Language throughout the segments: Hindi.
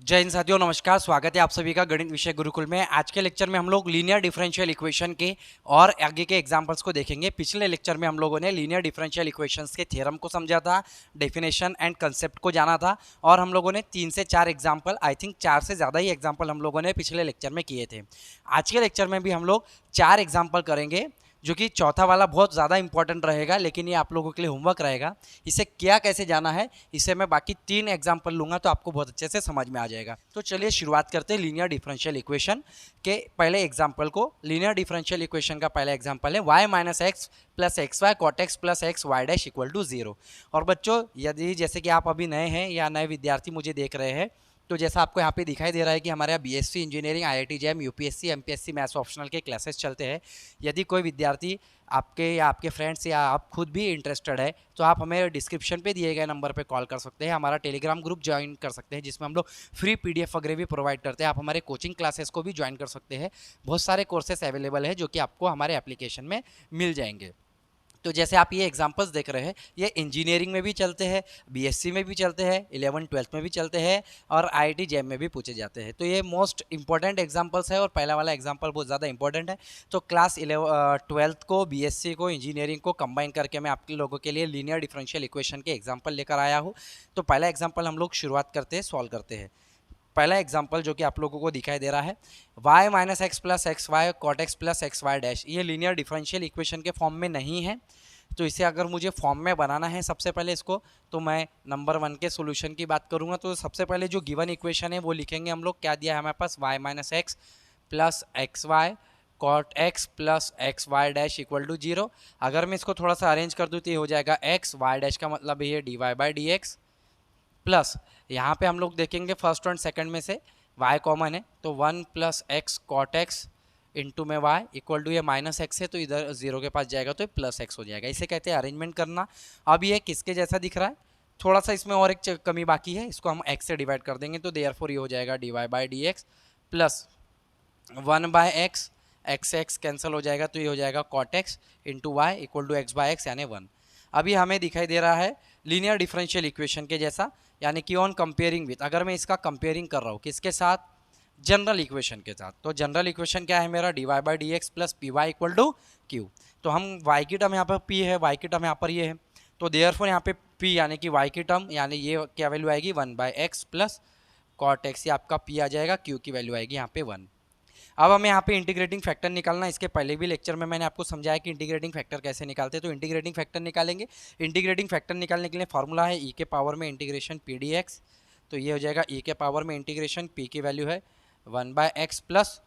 जय हिंद साथियों, नमस्कार। स्वागत है आप सभी का गणित विषय गुरुकुल में। आज के लेक्चर में हम लोग लीनियर डिफरेंशियल इक्वेशन के और आगे के एग्जांपल्स को देखेंगे। पिछले लेक्चर में हम लोगों ने लीनियर डिफरेंशियल इक्वेशंस के थ्योरम को समझा था, डेफिनेशन एंड कंसेप्ट को जाना था, और हम लोगों ने 3 से 4 एग्जाम्पल, आई थिंक 4 से ज़्यादा ही एग्जाम्पल हम लोगों ने पिछले लेक्चर में किए थे। आज के लेक्चर में भी हम लोग 4 एग्जाम्पल करेंगे, जो कि चौथा वाला बहुत ज़्यादा इंपॉर्टेंट रहेगा, लेकिन ये आप लोगों के लिए होमवर्क रहेगा। इसे क्या कैसे जाना है, इसे मैं बाकी 3 एग्जाम्पल लूंगा तो आपको बहुत अच्छे से समझ में आ जाएगा। तो चलिए शुरुआत करते हैं लीनियर डिफरेंशियल इक्वेशन के पहले एग्जाम्पल को। लीनियर डिफरेंशियल इक्वेशन का पहला एग्जाम्पल है y minus x plus x y cot x plus x y dash equal to 0। और बच्चों, यदि जैसे कि आप अभी नए हैं या नए विद्यार्थी मुझे देख रहे हैं, तो जैसा आपको यहाँ पे दिखाई दे रहा है कि हमारे यहाँ BSc engineering, IIT jam, UPSC, MPSC maths optional के क्लासेस चलते हैं। यदि कोई विद्यार्थी आपके या आपके फ्रेंड्स या आप खुद भी इंटरेस्टेड है, तो आप हमें डिस्क्रिप्शन पे दिए गए नंबर पे कॉल कर सकते हैं, हमारा टेलीग्राम ग्रुप ज्वाइन कर सकते हैं, जिसमें हम लोग फ्री पीडीएफ वगैरह भी प्रोवाइड करते हैं। आप हमारे कोचिंग क्लासेस को भी ज्वाइन कर सकते हैं। बहुत सारे कोर्सेस अवेलेबल है जो कि आपको हमारे एप्लीकेशन में मिल जाएंगे। तो जैसे आप ये एग्जांपल्स देख रहे हैं, ये इंजीनियरिंग में भी चलते हैं, बीएससी में भी चलते हैं, 11th-12th में भी चलते हैं, और आईआईटी जैम में भी पूछे जाते हैं। तो ये मोस्ट इंपॉर्टेंट एग्जांपल्स है, और पहला वाला एग्जांपल बहुत ज़्यादा इंपॉर्टेंट है। तो क्लास 12th को, बीएससी को, इंजीनियरिंग को कंबाइन करके मैं आपके लोगों के लिए लीनियर डिफरेंशियल इक्वेशन के एग्जाम्पल लेकर आया हूँ। तो पहला एग्जाम्पल हम लोग शुरुआत करते हैं, सॉल्व करते हैं। पहला एग्जाम्पल जो कि आप लोगों को दिखाई दे रहा है, y minus x plus x y cot x plus x y dash, ये लीनियर डिफरेंशियल इक्वेशन के फॉर्म में नहीं है। तो इसे अगर मुझे फॉर्म में बनाना है सबसे पहले इसको, तो मैं नंबर 1 के सोल्यूशन की बात करूंगा। तो सबसे पहले जो गिवन इक्वेशन है वो लिखेंगे हम लोग। क्या दिया है हमारे पास, y minus x plus x y cot x plus x y dash equal to 0। अगर मैं इसको थोड़ा सा अरेंज कर दूँ तो ये हो जाएगा एक्स वाई डैश का मतलब ये d y by d x, plus यहाँ पे हम लोग देखेंगे फर्स्ट और सेकंड में से y कॉमन है, तो 1 plus x cot x into में y इक्वल टू, ये माइनस एक्स है तो इधर 0 के पास जाएगा तो ये प्लस एक्स हो जाएगा। इसे कहते हैं अरेंजमेंट करना। अब ये किसके जैसा दिख रहा है, थोड़ा सा इसमें और एक कमी बाकी है, इसको हम x से डिवाइड कर देंगे, तो देयरफॉर ये हो जाएगा d y by d x plus 1 by x, x से एक्स कैंसिल हो जाएगा तो ये हो जाएगा cot x into y equal to x by x यानी 1। अभी हमें दिखाई दे रहा है लीनियर डिफरेंशियल इक्वेशन के जैसा, यानी कि ऑन कंपेयरिंग विथ, अगर मैं इसका कंपेयरिंग कर रहा हूँ किसके साथ, जनरल इक्वेशन के साथ। तो जनरल इक्वेशन क्या है मेरा, d y by d x plus p y equal to q. तो हम वाई की टर्म यहाँ पर पी है, वाई की टर्म यहाँ पर ये है, तो देयरफॉर यहाँ पे पी यानी कि वाई की टर्म, यानी ये क्या वैल्यू आएगी 1 by x plus cot x, ये आपका पी आ जाएगा, क्यू की वैल्यू आएगी यहाँ पे 1। अब हमें यहाँ पे इंटीग्रेटिंग फैक्टर निकालना है। इसके पहले भी लेक्चर में मैंने आपको समझाया कि इंटीग्रेटिंग फैक्टर कैसे निकालते हैं। तो इंटीग्रेटिंग फैक्टर निकालेंगे। इंटीग्रेटिंग फैक्टर निकालने के लिए फॉर्मूला है ई के पावर में इंटीग्रेशन पी डी एक्स। तो ये हो जाएगा ई के पावर में इंटीग्रेशन पी की वैल्यू है 1 by x plus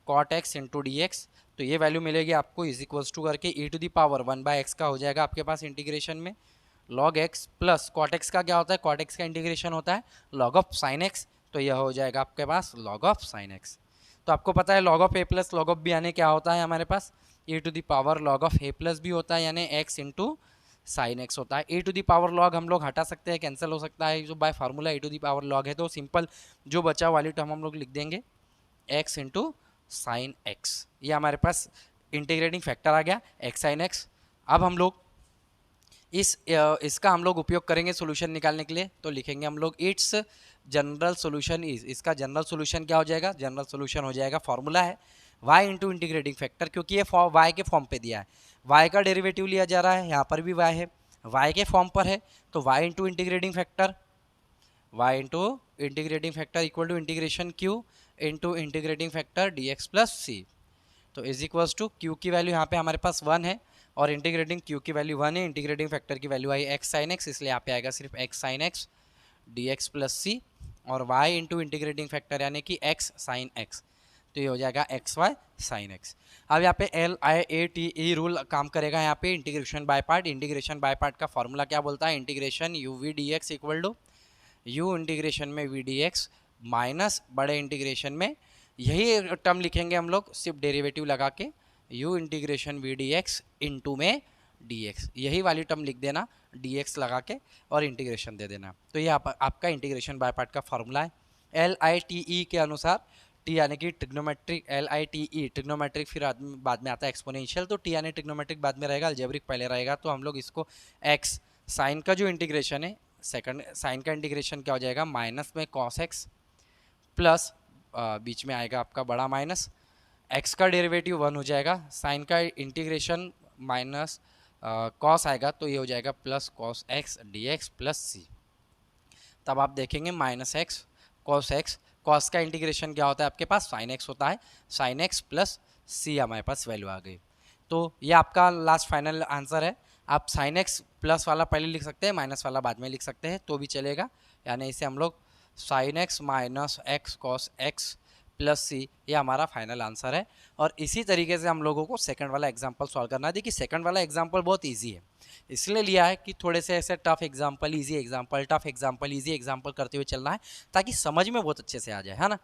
cot x into d x. तो ये वैल्यू मिलेगी आपको इज इक्वल्स टू करके e to the power 1 by x का हो जाएगा आपके पास इंटीग्रेशन में log x plus cot x का क्या होता है, कॉट एक्स का इंटीग्रेशन होता है लॉग ऑफ साइन एक्स, तो यह हो जाएगा आपके पास लॉग ऑफ साइन एक्स। तो आपको पता है log of a plus log of b यानी क्या होता है हमारे पास, a to the power log of a plus b होता है, यानी एक्स इंटू साइन एक्स होता है। A to the power log हम लोग हटा सकते हैं, कैंसिल हो सकता है, जो by formula a to the power log है, तो सिंपल जो बचा वाली टर्म हम लोग लिख देंगे एक्स इंटू साइन एक्स। ये हमारे पास इंटीग्रेटिंग फैक्टर आ गया एक्स साइन एक्स। अब हम लोग इसका हम लोग उपयोग करेंगे सॉल्यूशन निकालने के लिए। तो लिखेंगे हम लोग इट्स जनरल सॉल्यूशन इज, इसका जनरल सॉल्यूशन क्या हो जाएगा, जनरल सॉल्यूशन हो जाएगा, फॉर्मूला है y इंटू इंटीग्रेटिंग फैक्टर, क्योंकि ये y के फॉर्म पे दिया है, y का डेरिवेटिव लिया जा रहा है, यहाँ पर भी y है, y के फॉर्म पर है, तो y into integrating factor, y into integrating factor equal to integration q into integrating factor d x plus c. तो इज इक्वल्स टू क्यू की वैल्यू यहाँ पे हमारे पास 1 है, और इंटीग्रेटिंग क्यू की वैल्यू 1 है, इंटीग्रेटिंग फैक्टर की value I x sine x, इसलिए यहाँ पे आएगा सिर्फ x sine x d x plus c, और y इंटू इंटीग्रेटिंग फैक्टर यानी कि x साइन x, तो ये हो जाएगा एक्स वाई साइन एक्स। अब यहाँ पे LIATE रूल काम करेगा यहाँ पे, integration by part. Integration by part का फॉर्मूला क्या बोलता है, integration u v d x equal to u integration में वी डी एक्स माइनस बड़े इंटीग्रेशन में, यही टर्म लिखेंगे हम लोग सिर्फ डेरिवेटिव लगा के, u integration v d x into में डी एक्स, यही वाली टर्म लिख देना डी एक्स लगा के और इंटीग्रेशन दे देना। तो ये आपका इंटीग्रेशन बाय पार्ट का फॉर्मूला है। LITE के अनुसार टी यानी कि ट्रिग्नोमेट्रिक, LITE ट्रिग्नोमेट्रिक, फिर बाद में आता है एक्सपोनेंशियल, तो टी यानी ट्रिग्नोमेट्रिक बाद में रहेगा, अलजेब्रिक पहले रहेगा। तो हम लोग इसको एक्स साइन का जो इंटीग्रेशन है, सेकंड साइन का इंटीग्रेशन क्या हो जाएगा, माइनस में कॉस एक्स प्लस बीच में आएगा आपका बड़ा माइनस, एक्स का डेरिवेटिव 1 हो जाएगा, साइन का इंटीग्रेशन माइनस कॉस आएगा तो ये हो जाएगा plus cos x d x plus c. तब आप देखेंगे minus x cos x, cos का इंटीग्रेशन क्या होता है आपके पास, साइन एक्स होता है, साइन एक्स प्लस सी हमारे पास वैल्यू आ गई। तो ये आपका लास्ट फाइनल आंसर है। आप साइन एक्स प्लस वाला पहले लिख सकते हैं, माइनस वाला बाद में लिख सकते हैं तो भी चलेगा, यानी इसे हम लोग sine x minus x cos x plus c, ये हमारा फाइनल आंसर है। और इसी तरीके से हम लोगों को सेकंड वाला एग्जांपल सॉल्व करना है। देखिए सेकंड वाला एग्जांपल बहुत इजी है, इसलिए लिया है कि थोड़े से ऐसे tough example, easy example, tough example, easy example करते हुए चलना है ताकि समझ में बहुत अच्छे से आ जाए, है ना।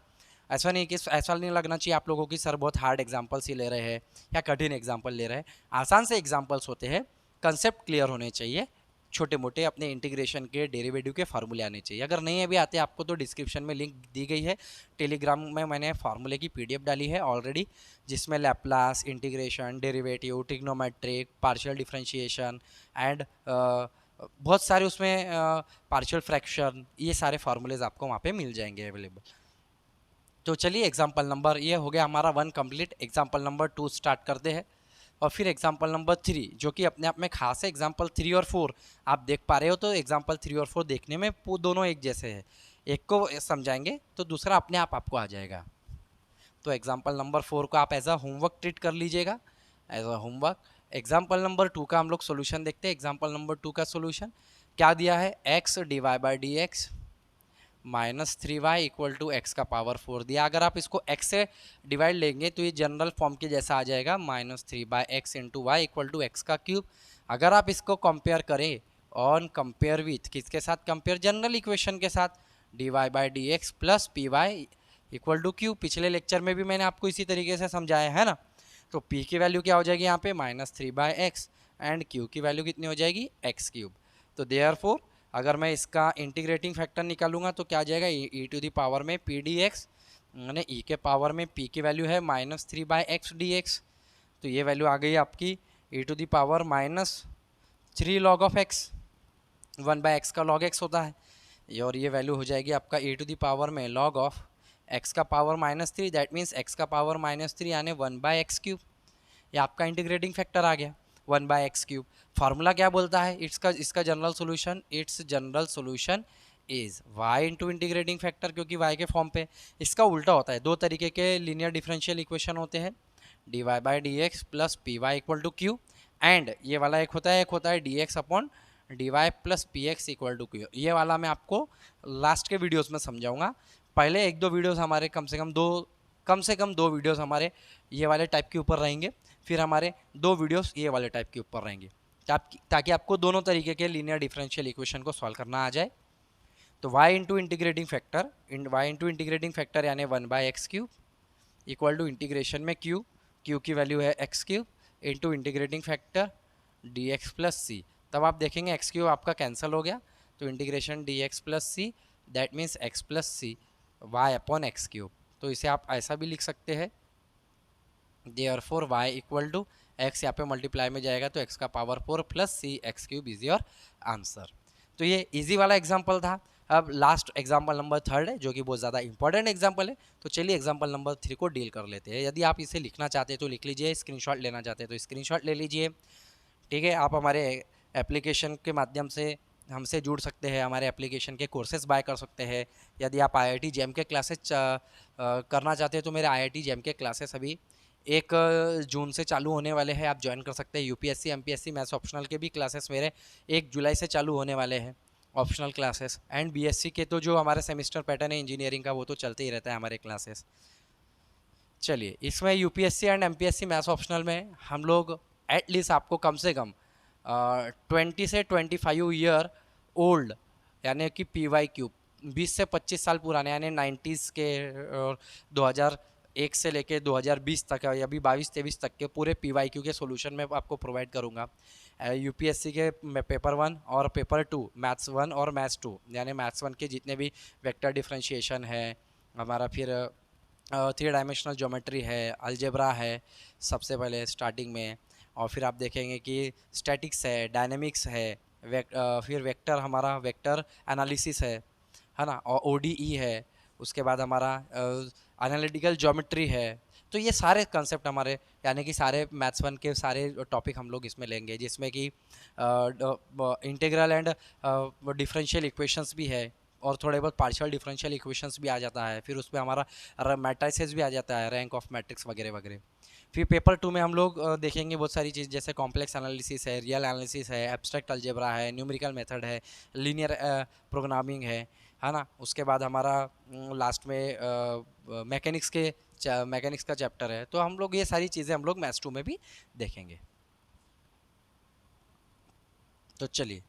ऐसा नहीं कि ऐसा नहीं लगना चाहिए आप लोगों की सर बहुत हार्ड एग्जांपल्स ही ले रहे हैं या कठिन एग्जांपल ले रहे हैं। आसान से एग्जांपल्स होते हैं, कंसेप्ट क्लियर होने चाहिए, छोटे मोटे अपने इंटीग्रेशन के डेरिवेटिव के फार्मूले आने चाहिए। अगर नहीं अभी आते आपको तो डिस्क्रिप्शन में लिंक दी गई है, टेलीग्राम में मैंने फार्मूले की पीडीएफ डाली है ऑलरेडी, जिसमें Laplace, integration, derivative, trigonometric, partial differentiation and बहुत सारे उसमें पार्शियल फ्रैक्शन, ये सारे फार्मूलेज आपको वहाँ पे मिल जाएंगे अवेलेबल। तो चलिए एग्जाम्पल नंबर ये हो गया हमारा 1 कंप्लीट, एग्जाम्पल नंबर 2 स्टार्ट करते हैं। और फिर एग्जाम्पल नंबर 3 जो कि अपने आप में खास है। एग्जाम्पल 3 और 4 आप देख पा रहे हो, तो एग्जाम्पल 3 और 4 देखने में दोनों एक जैसे हैं, एक को समझाएंगे तो दूसरा अपने आप आपको आ जाएगा। तो एग्जाम्पल नंबर 4 को आप एज अ होमवर्क ट्रीट कर लीजिएगा, as a homework. Example number 2 का हम लोग सोल्यूशन देखते हैं। एग्जाम्पल नंबर 2 का सोल्यूशन क्या दिया है, x d y by d x minus 3y equal to x का पावर 4 दिया। अगर आप इसको x से डिवाइड लेंगे तो ये जनरल फॉर्म के जैसा आ जाएगा, minus 3/x into y equal to x का क्यूब। अगर आप इसको कंपेयर करें ऑन कंपेयर विथ किसके साथ, कंपेयर जनरल इक्वेशन के साथ, d y by d x plus p y equal to q. पिछले लेक्चर में भी मैंने आपको इसी तरीके से समझाया है ना। तो p की वैल्यू क्या हो जाएगी यहाँ पे, माइनस 3/x एंड q की वैल्यू कितनी हो जाएगी, एक्स क्यूब। तो देयरफॉर अगर मैं इसका इंटीग्रेटिंग फैक्टर निकालूंगा तो क्या आ जाएगा, ई टू दी पावर में पी डी एक्स, मैंने ई के पावर में p की वैल्यू है माइनस 3/x dx, तो ये वैल्यू आ गई आपकी e to the power minus 3 log of x, 1/x का लॉग x होता है, और ये वैल्यू हो जाएगी आपका ई टू दी पावर में लॉग ऑफ x का power minus 3, that means x का पावर माइनस 3 यानी 1/x क्यूब। ये आपका इंटीग्रेटिंग फैक्टर आ गया 1/x क्यूब। फार्मूला क्या बोलता है इसका general solution, it's general solution is y into integrating factor, क्योंकि y के फॉर्म पे। इसका उल्टा होता है, दो तरीके के लीनियर डिफरेंशियल इक्वेशन होते हैं, d y by d x plus p y equal to q, and ये वाला एक होता है d x upon d y plus p x equal to q. ये वाला मैं आपको लास्ट के वीडियोस में समझाऊंगा। पहले एक दो वीडियोस हमारे कम से कम दो वीडियोस हमारे ये वाले टाइप के ऊपर रहेंगे, फिर हमारे दो वीडियोस ये वाले टाइप के ऊपर रहेंगे, ताकि आपको दोनों तरीके के लीनियर डिफरेंशियल इक्वेशन को सॉल्व करना आ जाए। तो y इंटू इंटीग्रेटिंग फैक्टर यानी 1/x cube equal to integration में q की वैल्यू है x cube into integrating factor dx plus c. तब आप देखेंगे x क्यूब आपका कैंसिल हो गया, तो integration dx plus c, that means x plus c y upon x cube. तो इसे आप ऐसा भी लिख सकते हैं, therefore y equal to x यहाँ पे मल्टीप्लाई में जाएगा तो x का power 4 plus c x cube is your answer. तो ये इजी वाला एग्जांपल था। अब लास्ट एग्जांपल नंबर 3 है जो कि बहुत ज़्यादा इंपॉर्टेंट एग्जांपल है। तो चलिए एग्जांपल नंबर 3 को डील कर लेते हैं। यदि आप इसे लिखना चाहते हैं तो लिख लीजिए, स्क्रीनशॉट लेना चाहते हैं तो स्क्रीनशॉट ले लीजिए, ठीक है। आप हमारे एप्लीकेशन के माध्यम से हमसे जुड़ सकते हैं, हमारे एप्लीकेशन के कोर्सेज बाय कर सकते हैं। यदि आप IIT JEM के क्लासेस करना चाहते हैं तो मेरे IIT JEM के क्लासेस अभी 1 जून से चालू होने वाले हैं, आप ज्वाइन कर सकते हैं। UPSC MPSC मैथ्स ऑप्शनल के भी क्लासेस मेरे 1 जुलाई से चालू होने वाले हैं, ऑप्शनल क्लासेस। एंड BSc के तो जो हमारे सेमिस्टर पैटर्न है इंजीनियरिंग का वो तो चलते ही रहता है हमारे क्लासेस। चलिए इसमें UPSC and MPSC maths optional में हम लोग एटलीस्ट आपको कम से कम 20 से 25 ईयर ओल्ड यानी कि PY क्यूब 20 से 25 साल पुराने यानी 90s के और 2001 से लेके 2020 तक या अभी 22-23 तक के पूरे PYQ के सॉल्यूशन में आपको प्रोवाइड करूंगा। UPSC के पेपर 1 और पेपर 2 मैथ्स 1 और मैथ्स 2 यानी मैथ्स 1 के जितने भी वेक्टर डिफरेंशिएशन है हमारा, फिर 3 डायमेंशनल ज्योमेट्री है, अलजेब्रा है सबसे पहले स्टार्टिंग में, और फिर आप देखेंगे कि स्टैटिक्स है, डायनेमिक्स है, फिर वेक्टर हमारा वेक्टर एनालिसिस है ना, और ODE है, उसके बाद हमारा एनालिटिकल ज्योमेट्री है। तो ये सारे कंसेप्ट हमारे, यानी कि सारे मैथ्स वन के सारे टॉपिक हम लोग इसमें लेंगे, जिसमें कि इंटीग्रल एंड डिफरेंशियल इक्वेशंस भी है, और थोड़े बहुत पार्शियल डिफरेंशियल इक्वेशंस भी आ जाता है। फिर उसमें हमारा मैट्रिसेस भी आ जाता है, रैंक ऑफ मैट्रिक्स वगैरह वगैरह। फिर पेपर 2 में हम लोग देखेंगे बहुत सारी चीज़, जैसे कॉम्प्लेक्स एनालिसिस है, रियल एनालिसिस है, एब्स्ट्रैक्ट अलजेब्रा है, न्यूमेरिकल मेथड है, लीनियर प्रोग्रामिंग है ना। उसके बाद हमारा लास्ट में मैकेनिक्स का चैप्टर है। तो हम लोग ये सारी चीज़ें हम लोग मैथ्स 2 में भी देखेंगे। तो चलिए,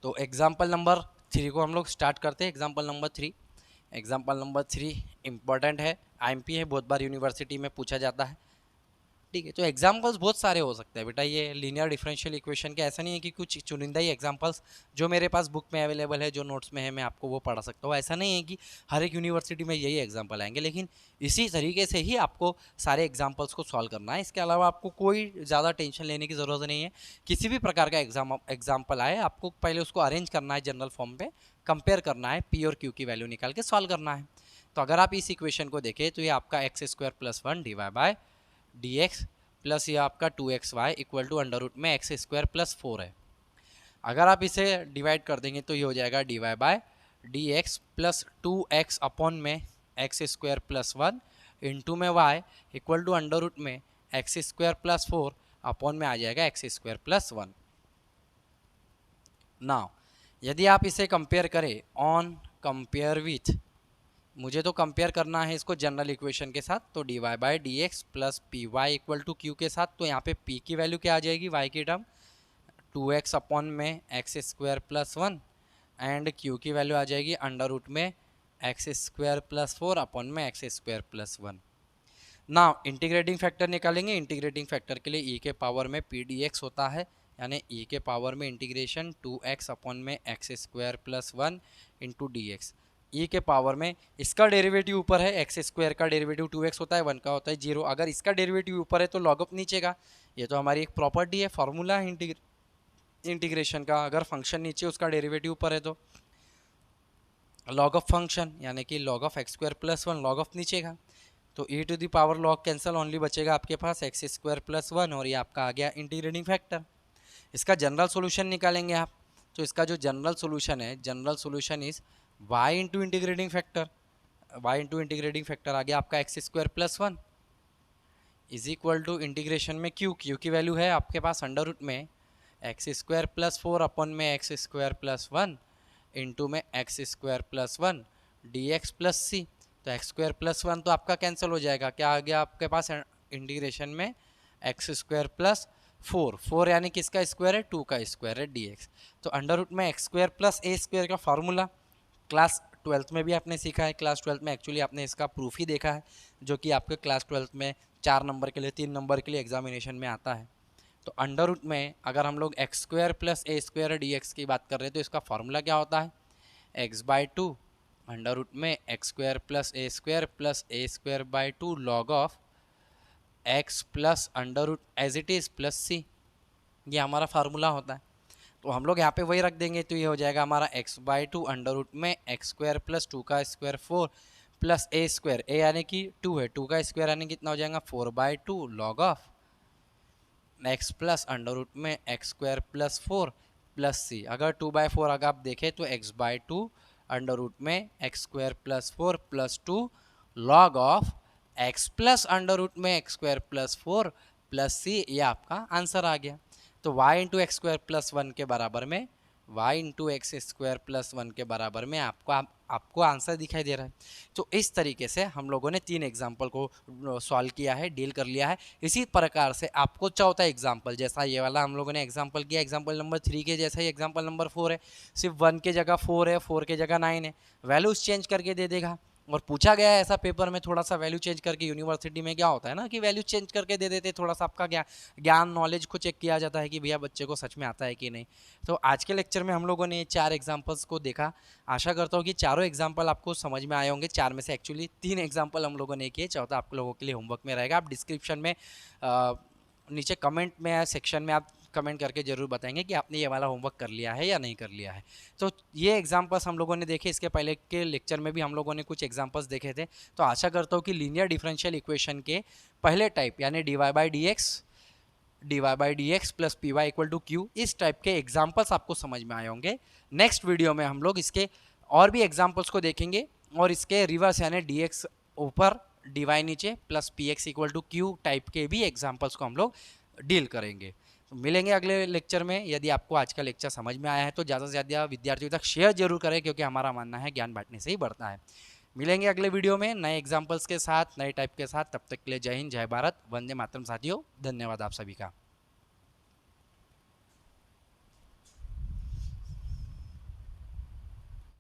तो एग्जाम्पल नंबर 3 को हम लोग स्टार्ट करते हैं। एग्जाम्पल नंबर 3 इम्पॉर्टेंट है, आईएमपी है, बहुत बार यूनिवर्सिटी में पूछा जाता है। ठीक है, तो एग्जाम्पल्स बहुत सारे हो सकते हैं बेटा, ये लीनियर डिफरेंशियल इक्वेशन के ऐसा नहीं है कि कुछ चुनिंदा ही एग्जाम्पल्स जो मेरे पास बुक में अवेलेबल है, जो नोट्स में है, मैं आपको वो पढ़ा सकता हूँ। ऐसा नहीं है कि हर एक यूनिवर्सिटी में यही एग्जाम्पल आएंगे, लेकिन इसी तरीके से ही आपको सारे एग्जाम्पल्स को सॉल्व करना है। इसके अलावा आपको कोई ज़्यादा टेंशन लेने की ज़रूरत नहीं है। किसी भी प्रकार का एग्जाम्पल आए, आपको पहले उसको अरेंज करना है जनरल फॉर्म पे, कंपेयर करना है, पी और क्यू की वैल्यू निकाल के सॉल्व करना है। तो अगर आप इस इक्वेशन को देखें तो ये आपका x² + 1 dy by dx plus ये आपका 2xy equal to under root में x² + 4 है। अगर आप इसे डिवाइड कर देंगे तो ये हो जाएगा dy by dx plus 2x upon में x² + 1 इंटू में y equal to under root में x² + 4 अपॉन में आ जाएगा x² + 1। नाउ यदि आप इसे कंपेयर करें ऑन कंपेयर विथ, मुझे तो कंपेयर करना है इसको जनरल इक्वेशन के साथ, तो dy by dx plus p y equal to q के साथ। तो यहाँ पे p की वैल्यू क्या आ जाएगी, y की टर्म 2x अपॉन में x² + 1 एंड q की वैल्यू आ जाएगी अंडर रूट में x² + 4 अपॉन में x² + 1। ना इंटीग्रेटिंग फैक्टर निकालेंगे। इंटीग्रेटिंग फैक्टर के लिए e के पावर में p dx होता है, यानी e के पावर में इंटीग्रेशन 2x अपॉन में x² + 1 इंटू dx। e के पावर में इसका डेरिवेटिव ऊपर है, x² का डेरिवेटिव 2x होता है, 1 का होता है 0। अगर इसका डेरिवेटिव ऊपर है तो लॉग ऑफ नीचे का। ये तो हमारी एक प्रॉपर्टी है, फॉर्मूला है इंटीग्रेशन का। अगर फंक्शन नीचे उसका डेरिवेटिव ऊपर है तो लॉग ऑफ फंक्शन, यानी कि log of x² + 1 log of नीचे का। तो e to the power log cancel, only बचेगा आपके पास x² + 1 और ये आपका आ गया इंटीग्रेटिंग फैक्टर। इसका जनरल सॉल्यूशन निकालेंगे आप। तो इसका जो जनरल सॉल्यूशन है, general solution is y into integrating factor, y into integrating factor आ गया आपका x² + 1 is equal to integration में q की वैल्यू है आपके पास अंडर रूट में x² + 4 अपॉन में x² + 1 इंटू में x² + 1 dx प्लस c। तो x² + 1 तो आपका कैंसिल हो जाएगा, क्या आ गया आपके पास इंटीग्रेशन में x² + 4 यानी किसका स्क्वायर है, 2 का स्क्वायर है dx। तो अंडर रूट में x² + a² का फार्मूला क्लास 12th में भी आपने सीखा है। क्लास 12th में एक्चुअली आपने इसका प्रूफ ही देखा है, जो कि आपके क्लास 12th में 4 नंबर के लिए, 3 नंबर के लिए एग्जामिनेशन में आता है। तो अंडर रूट में अगर हम लोग x² + a² dx की बात कर रहे हैं तो इसका फार्मूला क्या होता है, x/2 अंडर रूट में x² + a² + a²/2 log of x plus under root as it is plus c. ये हमारा फार्मूला होता है। तो हम लोग यहाँ पे वही रख देंगे, तो ये हो जाएगा हमारा x/2 अंडर रूट में x² + 2 का स्क्वायर 4 प्लस a², a यानी कि 2 है, 2 का स्क्वायर यानी कितना हो जाएगा 4/2 log of x plus under root में x² + 4 प्लस सी। अगर 2/4 अगर आप देखें तो x/2 अंडर रूट में x² + 4 plus 2 log of x plus under root में x² + 4 प्लस सी। ये आपका आंसर आ गया। तो y इंटू x² + 1 के बराबर में, y इंटू x² + 1 के बराबर में आपको आंसर दिखाई दे रहा है। तो इस तरीके से हम लोगों ने 3 एग्जाम्पल को सॉल्व किया है, डील कर लिया है। इसी प्रकार से आपको चौथा एग्जाम्पल, जैसा ये वाला हम लोगों ने एग्जाम्पल किया, एग्जाम्पल नंबर 3 के जैसा ही एग्जाम्पल नंबर 4 है, सिर्फ 1 के जगह 4 है, 4 के जगह 9 है, वैल्यूज चेंज करके दे देगा। और पूछा गया है ऐसा पेपर में, थोड़ा सा वैल्यू चेंज करके, यूनिवर्सिटी में क्या होता है ना कि वैल्यू चेंज करके दे देते, थोड़ा सा आपका ज्ञान नॉलेज को चेक किया जाता है कि भैया बच्चे को सच में आता है कि नहीं। तो आज के लेक्चर में हम लोगों ने 4 एग्जाम्पल्स को देखा। आशा करता हूँ कि चारों एग्जाम्पल आपको समझ में आए होंगे। 4 में से एक्चुअली 3 एग्जाम्पल हम लोगों ने किए, चौथा आप लोगों के लिए होमवर्क में रहेगा। आप डिस्क्रिप्शन में नीचे कमेंट में सेक्शन में आप कमेंट करके ज़रूर बताएंगे कि आपने ये वाला होमवर्क कर लिया है या नहीं कर लिया है। तो ये एग्जांपल्स हम लोगों ने देखे, इसके पहले के लेक्चर में भी हम लोगों ने कुछ एग्जांपल्स देखे थे। तो आशा करता हूँ कि लीनियर डिफरेंशियल इक्वेशन के पहले टाइप यानी dy by d x plus p y equal to q, इस टाइप के एग्जाम्पल्स आपको समझ में आए होंगे। नेक्स्ट वीडियो में हम लोग इसके और भी एग्जाम्पल्स को देखेंगे और इसके रिवर्स यानी डी एक्स ऊपर डी वाई नीचे plus p x equal to q type के भी एग्जाम्पल्स को हम लोग डील करेंगे। तो मिलेंगे अगले लेक्चर में। यदि आपको आज का लेक्चर समझ में आया है तो ज़्यादा से ज़्यादा विद्यार्थियों तक शेयर जरूर करें, क्योंकि हमारा मानना है ज्ञान बांटने से ही बढ़ता है। मिलेंगे अगले वीडियो में नए एग्जाम्पल्स के साथ, नए टाइप के साथ। तब तक के लिए जय हिंद, जय भारत, वंदे मातरम साथियों। धन्यवाद आप सभी का।